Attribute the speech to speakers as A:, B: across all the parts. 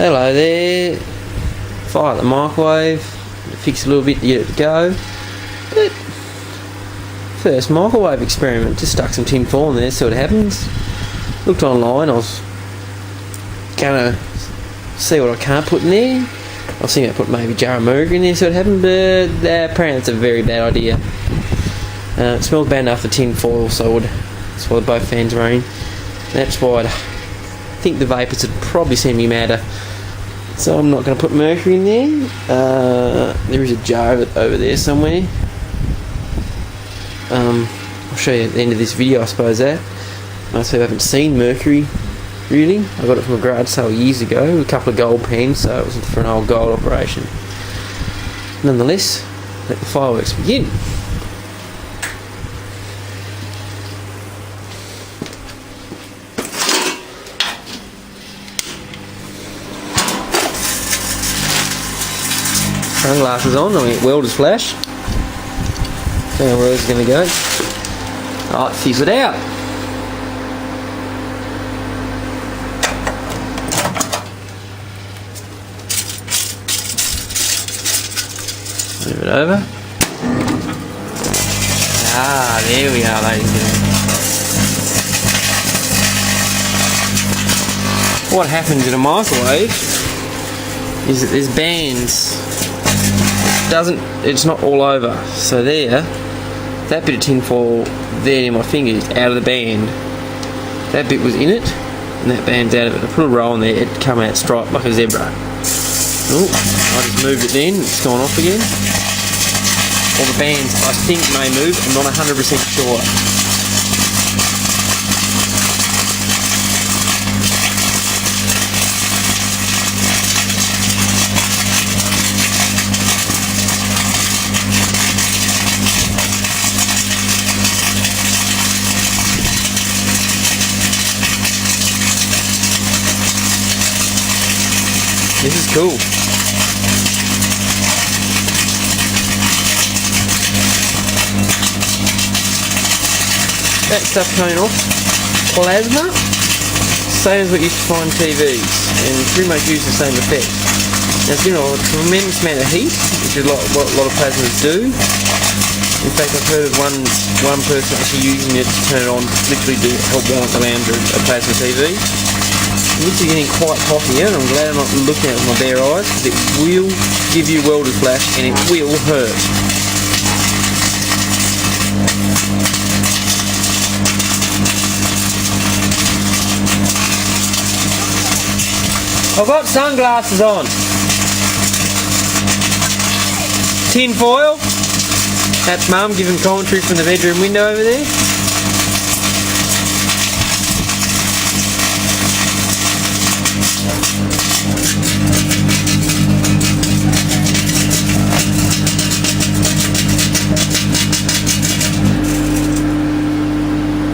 A: Hello there. Fire the microwave, fix a little bit to get it to go. But first microwave experiment, just stuck some tin foil in there, see what happens. Looked online, I was gonna see what I can't put in there. I was thinking I put maybe a jar of mercury in there, see what happened, but apparently it's a very bad idea. It smells bad enough for tin foil, so that's why both fans are in. That's why I think the vapours would probably send me madder. So I'm not going to put mercury in there. There is a jar of it over there somewhere. I'll show you at the end of this video, I suppose. That most people haven't seen mercury, really. I got it from a garage sale years ago with a couple of gold pens, so it was for an old gold operation. Nonetheless, let the fireworks begin. Sunglasses on, I mean welder's flash. See how where it's going to go. Alright, fizz it out. Move it over. Ah, there we are, ladies and gentlemen. What happens in a microwave is that there's bands. It's not all over. So there, that bit of tin foil there in my finger is out of the band. That bit was in it, and that band's out of it. I put a roll in there, it come out striped like a zebra. Oh, I just moved it then, it's gone off again. All the bands I think may move, I'm not 100% sure. This is cool. That stuff coming off, plasma, same as what you used to find TVs, and pretty much use the same effect. Now it's a tremendous amount of heat, which is what a lot of plasmas do. In fact, I've heard of one person actually using it to turn it on, literally to help balance around a plasma TV. This is getting quite hot here, and I'm glad I'm not looking at it with my bare eyes, because it will give you welder's flash and it will hurt. I've got sunglasses on. Tin foil. That's Mum giving commentary from the bedroom window over there.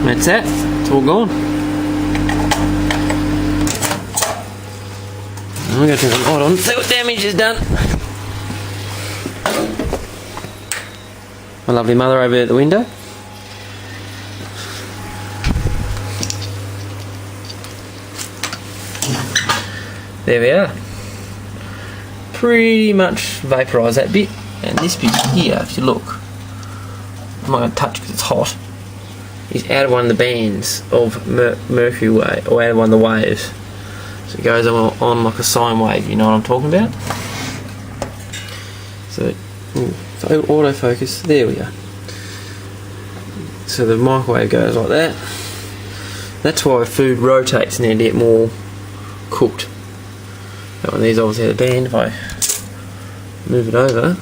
A: That's it. It's all gone. I'm going to turn the light on, see what damage is done. My lovely mother over there at the window. There we are. Pretty much vaporised that bit. And this bit here, if you look, I'm not going to touch because it's hot, is out of one of the bands of mercury wave, or out of one of the waves. So it goes on like a sine wave, you know what I'm talking about? So, autofocus, there we are. So the microwave goes like that. That's why food rotates now to get more cooked. That one there's obviously the band. If I move it over,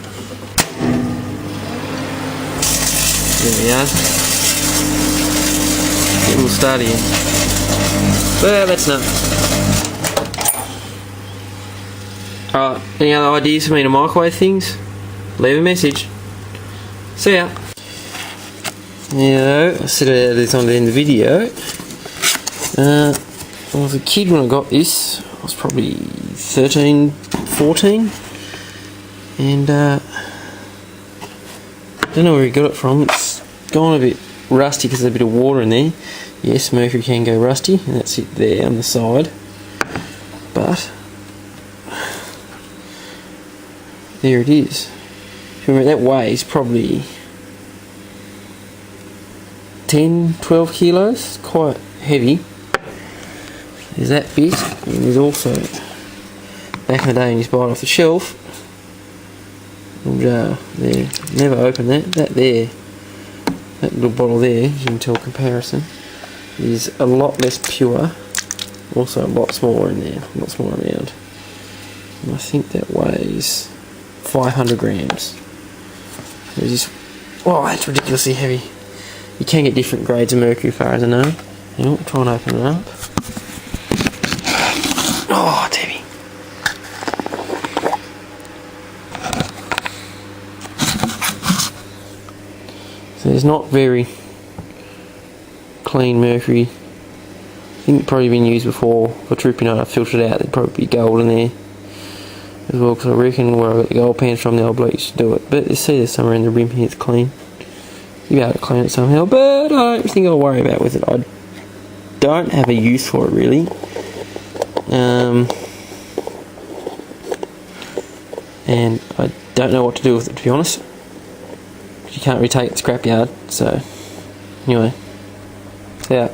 A: there we are. Get a little start again. Well, that's enough. Alright, any other ideas for me to microwave things? Leave a message. See ya. Now, I said this on the end of the video. I was a kid when I got this. I was probably 13, 14. And don't know where he got it from. It's gone a bit rusty because there's a bit of water in there. Yes, mercury can go rusty, and that's it there on the side. But there it is. Remember, that weighs probably 10-12 kilos, quite heavy. There's that bit, and there's also, back in the day when you used to buy it off the shelf, little jar there, never opened that. That there, that little bottle there, as you can tell comparison, is a lot less pure, also a lot smaller in there, a lot smaller amount. And I think that weighs 500 grams. There's this, oh, that's ridiculously heavy. You can get different grades of mercury as far as I know. Hang on, try and open it up. Oh, it's heavy. So there's not very clean mercury. I think it's probably been used before for trooping. I filtered it out, there'd probably be gold in there as well, because I reckon where I got the gold pans from, the old bloke used to do it. But you see there's somewhere in the rim here it's clean. You'll be able to clean it somehow, but I don't think I'll worry about with it. I don't have a use for it really. And I don't know what to do with it, to be honest. You can't really take it to scrapyard, so anyway, yeah.